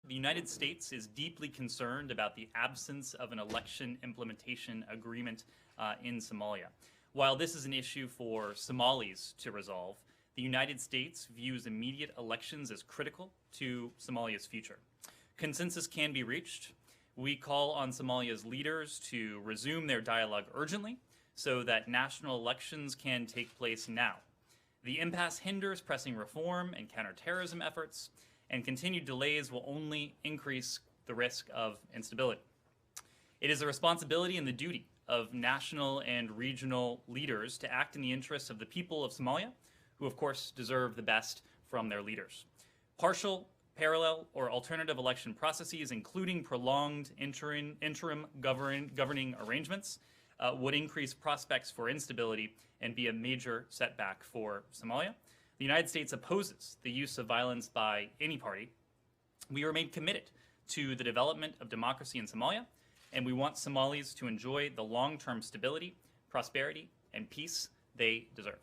The United States is deeply concerned about the absence of an election implementation agreement in Somalia. While this is an issue for Somalis to resolve, the United States views immediate elections as critical to Somalia's future. Consensus can be reached. We call on Somalia's leaders to resume their dialogue urgently so that national elections can take place now. The impasse hinders pressing reform and counterterrorism efforts, and continued delays will only increase the risk of instability. It is the responsibility and the duty of national and regional leaders to act in the interests of the people of Somalia, who of course deserve the best from their leaders. Partial, parallel, or alternative election processes, including prolonged interim governing arrangements, would increase prospects for instability and be a major setback for Somalia. The United States opposes the use of violence by any party. We remain committed to the development of democracy in Somalia, and we want Somalis to enjoy the long-term stability, prosperity, and peace they deserve.